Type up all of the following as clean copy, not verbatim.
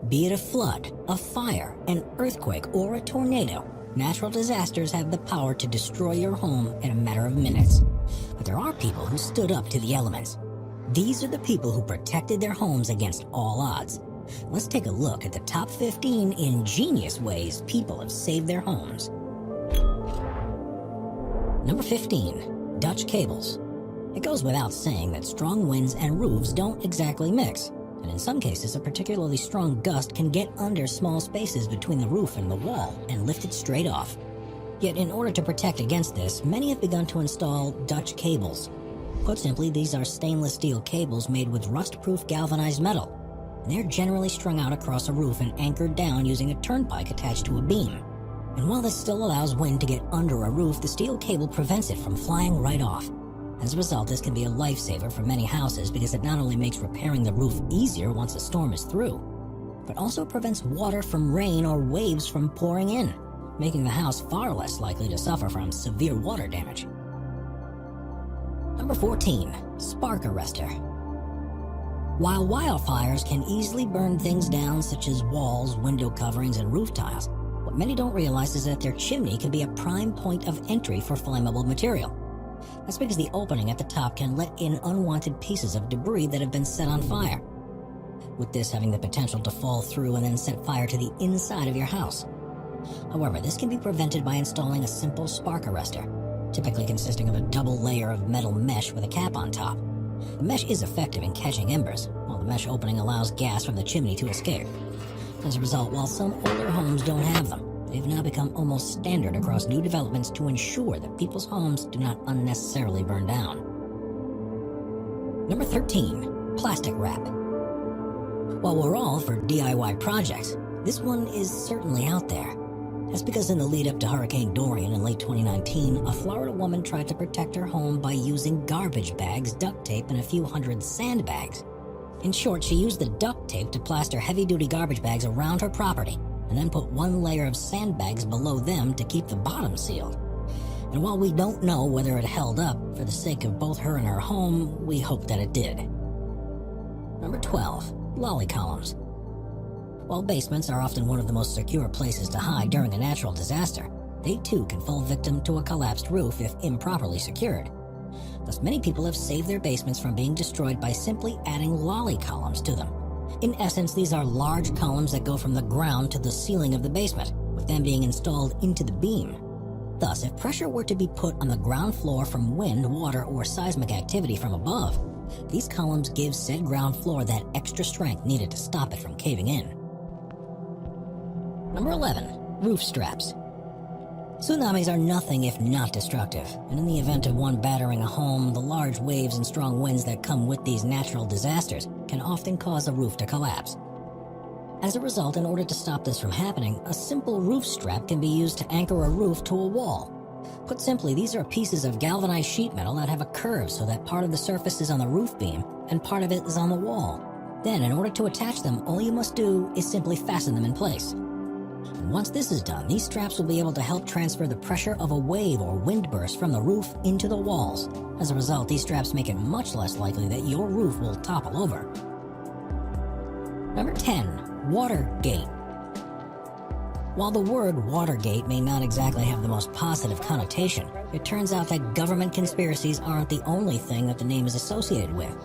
Be it a flood, a fire, an earthquake, or a tornado, natural disasters have the power to destroy your home in a matter of minutes. But there are people who stood up to the elements. These are the people who protected their homes against all odds. Let's take a look at the top 15 ingenious ways people have saved their homes. Number 15, Dutch cables. It goes without saying that strong winds and roofs don't exactly mix, and in some cases a particularly strong gust can get under small spaces between the roof and the wall and lift it straight off. Yet in order to protect against this, many have begun to install Dutch cables. Put simply, these are stainless steel cables made with rust-proof galvanized metal. And they're generally strung out across a roof and anchored down using a turnpike attached to a beam. And while this still allows wind to get under a roof, the steel cable prevents it from flying right off. As a result, this can be a lifesaver for many houses because it not only makes repairing the roof easier once a storm is through, but also prevents water from rain or waves from pouring in, making the house far less likely to suffer from severe water damage. Number 14, spark arrestor. While wildfires can easily burn things down such as walls, window coverings, and roof tiles, what many don't realize is that their chimney can be a prime point of entry for flammable material. That's because the opening at the top can let in unwanted pieces of debris that have been set on fire, with this having the potential to fall through and then set fire to the inside of your house. However, this can be prevented by installing a simple spark arrestor, typically consisting of a double layer of metal mesh with a cap on top. The mesh is effective in catching embers, while the mesh opening allows gas from the chimney to escape. As a result, while some older homes don't have them, they've now become almost standard across new developments to ensure that people's homes do not unnecessarily burn down. Number 13, plastic wrap. While we're all for DIY projects, this one is certainly out there. That's because in the lead up to Hurricane Dorian in late 2019, a Florida woman tried to protect her home by using garbage bags, duct tape, and a few hundred sandbags. In short, she used the duct tape to plaster heavy-duty garbage bags around her property, and then put one layer of sandbags below them to keep the bottom sealed. And while we don't know whether it held up, for the sake of both her and her home, we hope that it did. Number 12, lolly columns. While basements are often one of the most secure places to hide during a natural disaster, they too can fall victim to a collapsed roof if improperly secured. Thus, many people have saved their basements from being destroyed by simply adding lolly columns to them. In essence, these are large columns that go from the ground to the ceiling of the basement, with them being installed into the beam. Thus, if pressure were to be put on the ground floor from wind, water, or seismic activity from above, these columns give said ground floor that extra strength needed to stop it from caving in. Number 11, roof straps. Tsunamis are nothing if not destructive, and in the event of one battering a home, the large waves and strong winds that come with these natural disasters can often cause a roof to collapse. As a result, in order to stop this from happening, a simple roof strap can be used to anchor a roof to a wall. Put simply, these are pieces of galvanized sheet metal that have a curve so that part of the surface is on the roof beam and part of it is on the wall. Then, in order to attach them, all you must do is simply fasten them in place. And once this is done, these straps will be able to help transfer the pressure of a wave or wind burst from the roof into the walls. As a result, these straps make it much less likely that your roof will topple over. Number 10, Watergate. While the word Watergate may not exactly have the most positive connotation, it turns out that government conspiracies aren't the only thing that the name is associated with.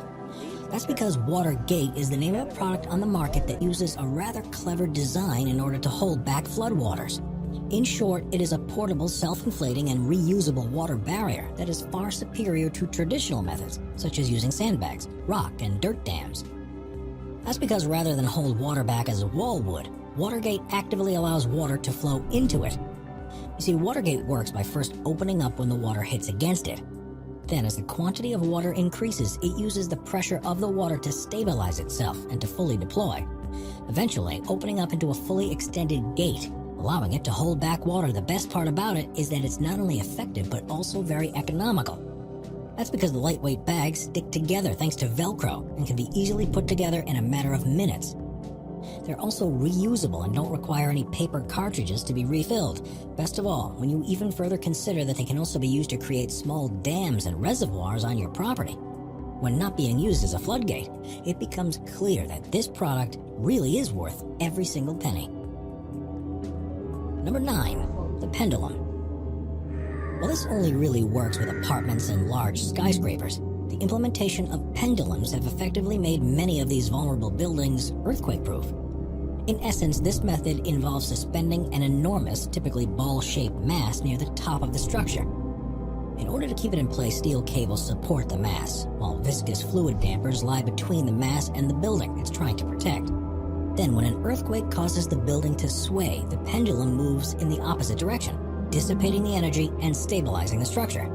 That's because Watergate is the name of a product on the market that uses a rather clever design in order to hold back floodwaters. In short, it is a portable, self-inflating, and reusable water barrier that is far superior to traditional methods, such as using sandbags, rock, and dirt dams. That's because rather than hold water back as wall would, Watergate actively allows water to flow into it. You see, Watergate works by first opening up when the water hits against it. Then, as the quantity of water increases, it uses the pressure of the water to stabilize itself and to fully deploy, eventually opening up into a fully extended gate, allowing it to hold back water. The best part about it is that it's not only effective, but also very economical. That's because the lightweight bags stick together thanks to Velcro and can be easily put together in a matter of minutes. They're also reusable and don't require any paper cartridges to be refilled. Best of all, when you even further consider that they can also be used to create small dams and reservoirs on your property. when not being used as a floodgate, it becomes clear that this product really is worth every single penny. Number 9, the pendulum. While this only really works with apartments and large skyscrapers, the implementation of pendulums have effectively made many of these vulnerable buildings earthquake-proof. In essence, this method involves suspending an enormous, typically ball-shaped mass near the top of the structure. In order to keep it in place, steel cables support the mass, while viscous fluid dampers lie between the mass and the building it's trying to protect. Then, when an earthquake causes the building to sway, the pendulum moves in the opposite direction, dissipating the energy and stabilizing the structure.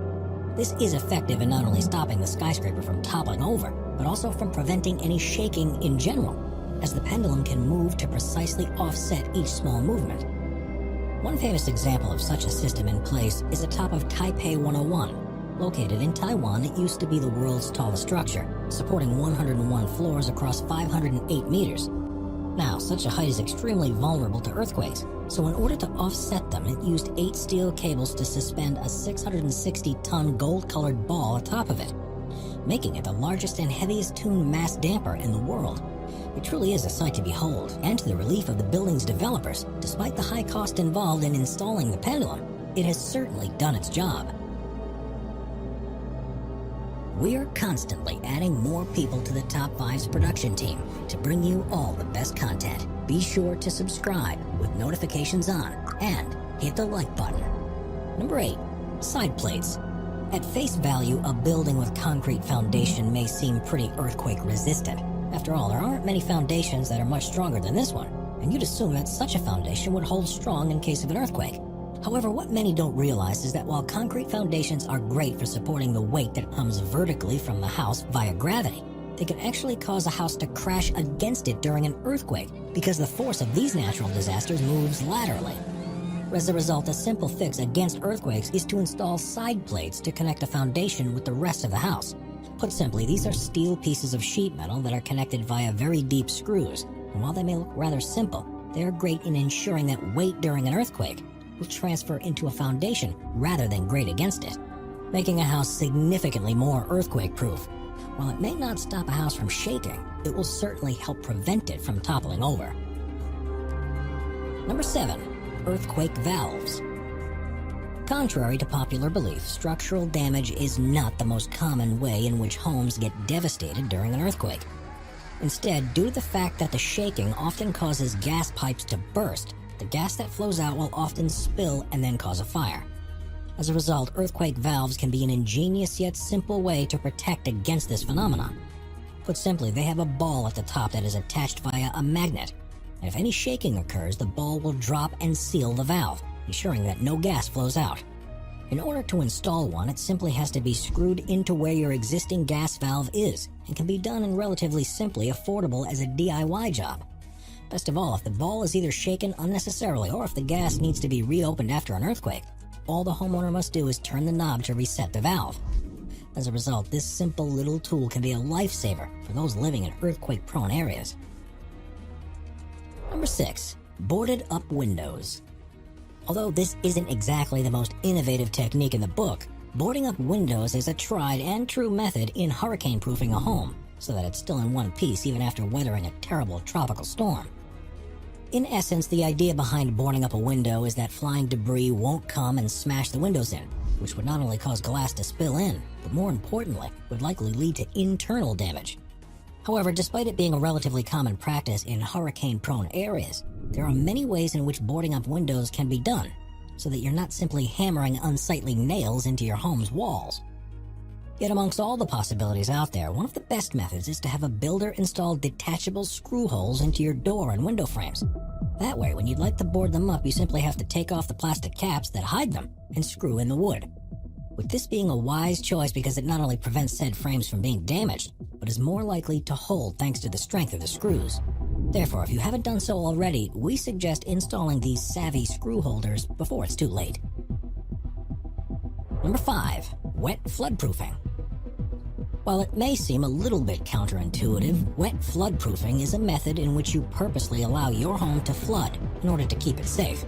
This is effective in not only stopping the skyscraper from toppling over, but also from preventing any shaking in general, as the pendulum can move to precisely offset each small movement. One famous example of such a system in place is the top of Taipei 101. Located in Taiwan, it used to be the world's tallest structure, supporting 101 floors across 508 meters. Now, such a height is extremely vulnerable to earthquakes, so in order to offset them, it used 8 steel cables to suspend a 660-ton gold-colored ball atop of it, making it the largest and heaviest tuned mass damper in the world. It truly is a sight to behold, and to the relief of the building's developers, despite the high cost involved in installing the pendulum, it has certainly done its job. We are constantly adding more people to the Top 5's production team to bring you all the best content. Be sure to subscribe with notifications on and hit the like button. Number 8, side plates. At face value, a building with concrete foundation may seem pretty earthquake resistant. After all, there aren't many foundations that are much stronger than this one, and you'd assume that such a foundation would hold strong in case of an earthquake. However, what many don't realize is that while concrete foundations are great for supporting the weight that comes vertically from the house via gravity, they can actually cause a house to crash against it during an earthquake because the force of these natural disasters moves laterally. As a result, a simple fix against earthquakes is to install side plates to connect a foundation with the rest of the house. Put simply, these are steel pieces of sheet metal that are connected via very deep screws, and while they may look rather simple, they are great in ensuring that weight during an earthquake will transfer into a foundation rather than grate against it, making a house significantly more earthquake-proof. While it may not stop a house from shaking, it will certainly help prevent it from toppling over. Number 7, earthquake valves. Contrary to popular belief, structural damage is not the most common way in which homes get devastated during an earthquake. Instead, due to the fact that the shaking often causes gas pipes to burst, the gas that flows out will often spill and then cause a fire. As a result, earthquake valves can be an ingenious yet simple way to protect against this phenomenon. Put simply, they have a ball at the top that is attached via a magnet, and if any shaking occurs, the ball will drop and seal the valve, ensuring that no gas flows out. In order to install one, it simply has to be screwed into where your existing gas valve is, and can be done in relatively simply affordable as a DIY job. Best of all, if the ball is either shaken unnecessarily or if the gas needs to be reopened after an earthquake, all the homeowner must do is turn the knob to reset the valve. As a result, this simple little tool can be a lifesaver for those living in earthquake-prone areas. Number 6, boarded up windows. Although this isn't exactly the most innovative technique in the book, boarding up windows is a tried and true method in hurricane-proofing a home, so that it's still in one piece even after weathering a terrible tropical storm. In essence, the idea behind boarding up a window is that flying debris won't come and smash the windows in, which would not only cause glass to spill in, but more importantly, would likely lead to internal damage. However, despite it being a relatively common practice in hurricane-prone areas, there are many ways in which boarding up windows can be done, so that you're not simply hammering unsightly nails into your home's walls. Yet amongst all the possibilities out there, one of the best methods is to have a builder install detachable screw holes into your door and window frames. That way, when you'd like to board them up, you simply have to take off the plastic caps that hide them and screw in the wood. With this being a wise choice because it not only prevents said frames from being damaged, but is more likely to hold thanks to the strength of the screws. Therefore, if you haven't done so already, we suggest installing these savvy screw holders before it's too late. Number 5, wet floodproofing. While it may seem a little bit counterintuitive, wet floodproofing is a method in which you purposely allow your home to flood in order to keep it safe.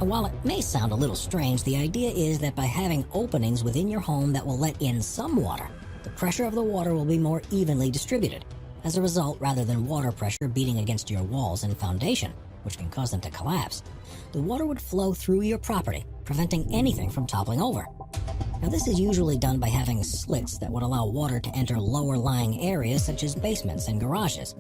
And while it may sound a little strange, the idea is that by having openings within your home that will let in some water, the pressure of the water will be more evenly distributed. As a result, rather than water pressure beating against your walls and foundation, which can cause them to collapse, the water would flow through your property, preventing anything from toppling over. Now, this is usually done by having slits that would allow water to enter lower-lying areas such as basements and garages,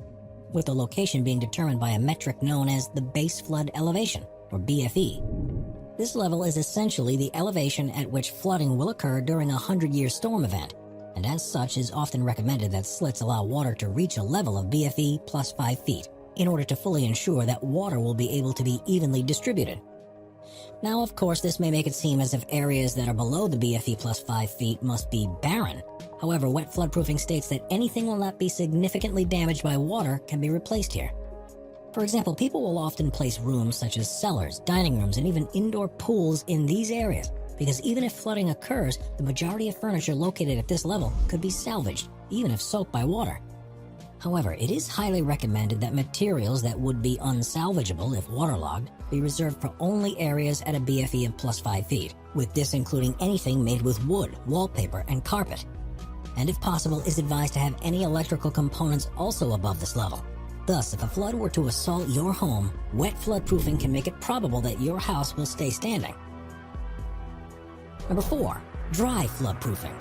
with the location being determined by a metric known as the base flood elevation, or BFE. This level is essentially the elevation at which flooding will occur during a 100-year storm event, and as such is often recommended that slits allow water to reach a level of BFE plus 5 feet in order to fully ensure that water will be able to be evenly distributed. Now, of course, this may make it seem as if areas that are below the BFE plus 5 feet must be barren. However, wet floodproofing states that anything will not be significantly damaged by water can be replaced here. For example, people will often place rooms such as cellars, dining rooms, and even indoor pools in these areas, because even if flooding occurs, the majority of furniture located at this level could be salvaged, even if soaked by water. However, it is highly recommended that materials that would be unsalvageable if waterlogged be reserved for only areas at a BFE of plus 5 feet, with this including anything made with wood, wallpaper, and carpet. And if possible, is advised to have any electrical components also above this level. Thus, if a flood were to assault your home, wet floodproofing can make it probable that your house will stay standing. Number 4. Dry floodproofing.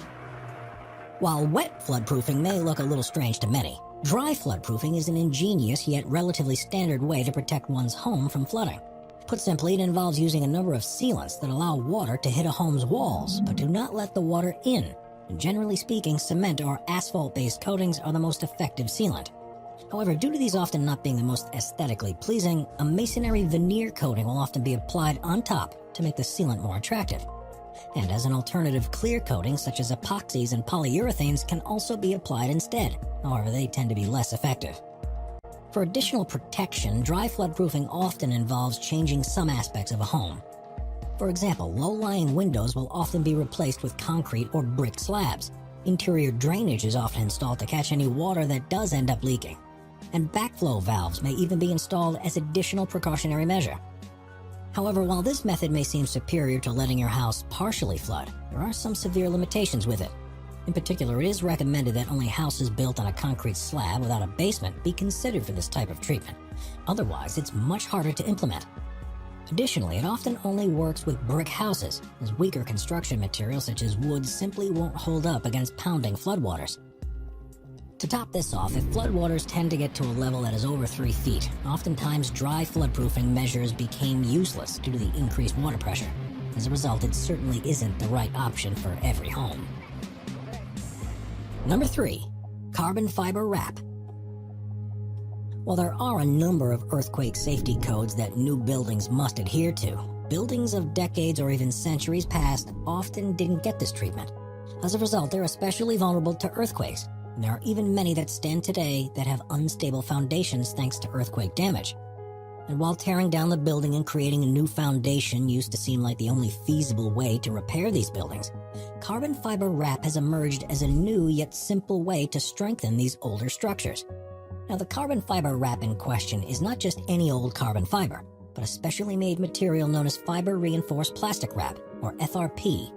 While wet floodproofing may look a little strange to many, dry floodproofing is an ingenious yet relatively standard way to protect one's home from flooding. Put simply, it involves using a number of sealants that allow water to hit a home's walls, but do not let the water in. And generally speaking, cement or asphalt-based coatings are the most effective sealant. However, due to these often not being the most aesthetically pleasing, a masonry veneer coating will often be applied on top to make the sealant more attractive. And as an alternative, clear coatings such as epoxies and polyurethanes can also be applied instead. However, they tend to be less effective. For additional protection, dry floodproofing often involves changing some aspects of a home. For example, low-lying windows will often be replaced with concrete or brick slabs. Interior drainage is often installed to catch any water that does end up leaking. And backflow valves may even be installed as additional precautionary measure. However, while this method may seem superior to letting your house partially flood, there are some severe limitations with it. In particular, it is recommended that only houses built on a concrete slab without a basement be considered for this type of treatment. Otherwise, it's much harder to implement. Additionally, it often only works with brick houses, as weaker construction materials such as wood simply won't hold up against pounding floodwaters. To top this off, if floodwaters tend to get to a level that is over 3 feet, oftentimes dry floodproofing measures became useless due to the increased water pressure. As a result, it certainly isn't the right option for every home. Number 3. Carbon fiber wrap. While there are a number of earthquake safety codes that new buildings must adhere to, buildings of decades or even centuries past often didn't get this treatment. As a result, they're especially vulnerable to earthquakes. And there are even many that stand today that have unstable foundations thanks to earthquake damage. And while tearing down the building and creating a new foundation used to seem like the only feasible way to repair these buildings, carbon fiber wrap has emerged as a new yet simple way to strengthen these older structures. Now, the carbon fiber wrap in question is not just any old carbon fiber, but a specially made material known as fiber reinforced plastic wrap, or FRP.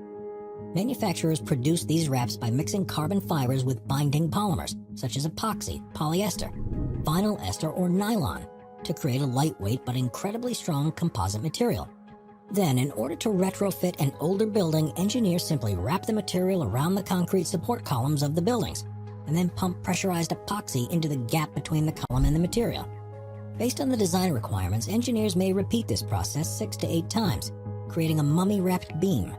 Manufacturers produce these wraps by mixing carbon fibers with binding polymers, such as epoxy, polyester, vinyl ester, or nylon, to create a lightweight but incredibly strong composite material. Then, in order to retrofit an older building, engineers simply wrap the material around the concrete support columns of the buildings, and then pump pressurized epoxy into the gap between the column and the material. Based on the design requirements, engineers may repeat this process 6 to 8 times, creating a mummy-wrapped beam.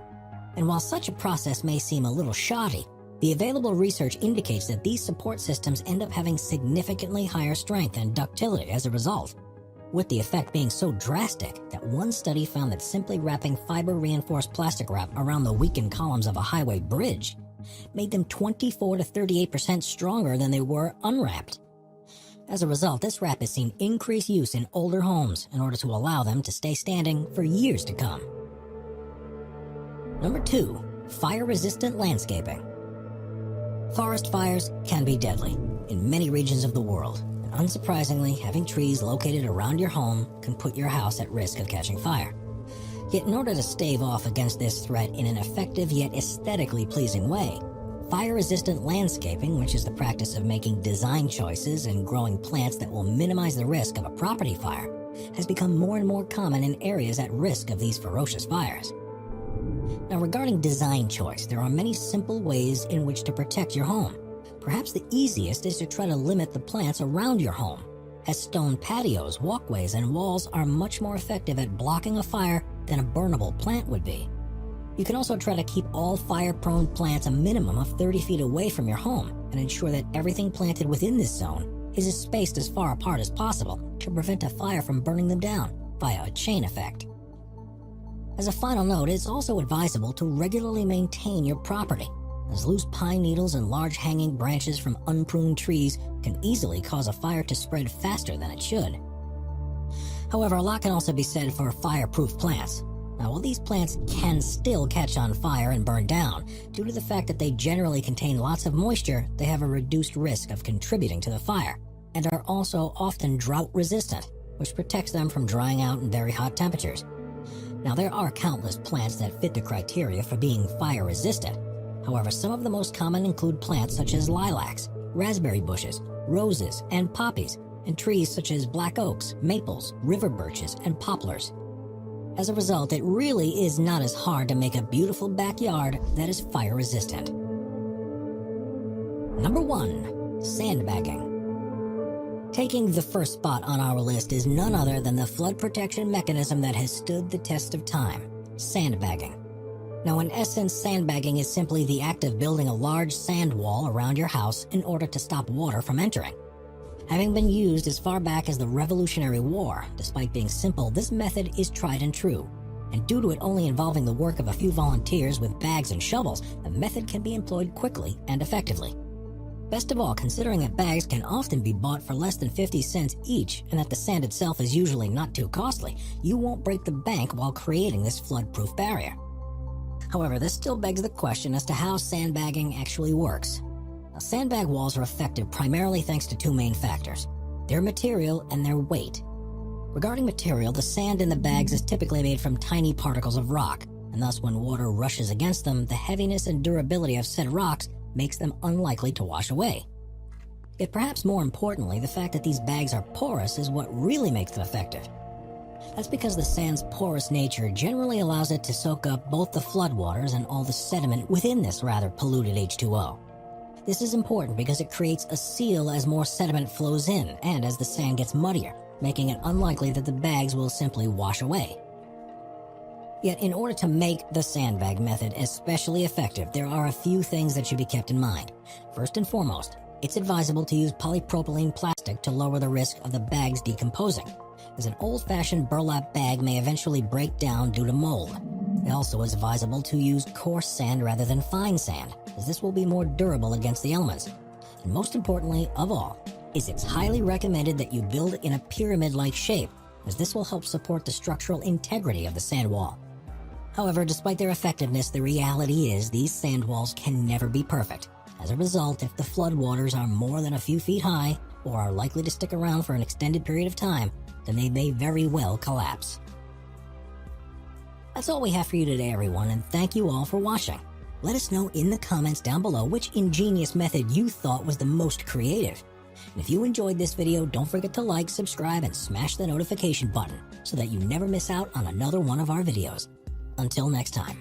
And while such a process may seem a little shoddy, the available research indicates that these support systems end up having significantly higher strength and ductility as a result, with the effect being so drastic that one study found that simply wrapping fiber-reinforced plastic wrap around the weakened columns of a highway bridge made them 24 to 38% stronger than they were unwrapped. As a result, this wrap has seen increased use in older homes in order to allow them to stay standing for years to come. Number 2. Fire-resistant landscaping. Forest fires can be deadly in many regions of the world, and unsurprisingly, having trees located around your home can put your house at risk of catching fire. Yet in order to stave off against this threat in an effective yet aesthetically pleasing way, Fire-resistant landscaping, which is the practice of making design choices and growing plants that will minimize the risk of a property fire, has become more and more common in areas at risk of these ferocious fires. Now, regarding design choice, there are many simple ways in which to protect your home. Perhaps the easiest is to try to limit the plants around your home, as stone patios, walkways, and walls are much more effective at blocking a fire than a burnable plant would be. You can also try to keep all fire-prone plants a minimum of 30 feet away from your home and ensure that everything planted within this zone is spaced as far apart as possible to prevent a fire from burning them down via a chain effect. As a final note, it's also advisable to regularly maintain your property, as loose pine needles and large hanging branches from unpruned trees can easily cause a fire to spread faster than it should. However, a lot can also be said for fireproof plants. Now, while these plants can still catch on fire and burn down, due to the fact that they generally contain lots of moisture, they have a reduced risk of contributing to the fire, and are also often drought resistant, which protects them from drying out in very hot temperatures. Now, there are countless plants that fit the criteria for being fire resistant. However, some of the most common include plants such as lilacs, raspberry bushes, roses, and poppies, and trees such as black oaks, maples, river birches, and poplars. As a result, it really is not as hard to make a beautiful backyard that is fire resistant. Number 1. Sandbagging. Taking the first spot on our list is none other than the flood protection mechanism that has stood the test of time: sandbagging. Now, in essence, sandbagging is simply the act of building a large sand wall around your house in order to stop water from entering. Having been used as far back as the Revolutionary War, despite being simple, this method is tried and true. And due to it only involving the work of a few volunteers with bags and shovels, the method can be employed quickly and effectively. Best of all, considering that bags can often be bought for less than 50 cents each and that the sand itself is usually not too costly, you won't break the bank while creating this flood-proof barrier. However, this still begs the question as to how sandbagging actually works. Now, sandbag walls are effective primarily thanks to two main factors: their material and their weight. Regarding material, the sand in the bags is typically made from tiny particles of rock, and thus when water rushes against them, the heaviness and durability of said rocks makes them unlikely to wash away. Yet perhaps more importantly, the fact that these bags are porous is what really makes them effective. That's because the sand's porous nature generally allows it to soak up both the floodwaters and all the sediment within this rather polluted H2O. This is important because it creates a seal as more sediment flows in and as the sand gets muddier, making it unlikely that the bags will simply wash away. Yet in order to make the sandbag method especially effective, there are a few things that should be kept in mind. First and foremost, it's advisable to use polypropylene plastic to lower the risk of the bags decomposing, as an old-fashioned burlap bag may eventually break down due to mold. It also is advisable to use coarse sand rather than fine sand, as this will be more durable against the elements. And most importantly of all, is it's highly recommended that you build in a pyramid-like shape, as this will help support the structural integrity of the sand wall. However, despite their effectiveness, the reality is these sand walls can never be perfect. As a result, if the floodwaters are more than a few feet high, or are likely to stick around for an extended period of time, then they may very well collapse. That's all we have for you today, everyone, and thank you all for watching. Let us know in the comments down below which ingenious method you thought was the most creative. And if you enjoyed this video, don't forget to like, subscribe, and smash the notification button so that you never miss out on another one of our videos. Until next time.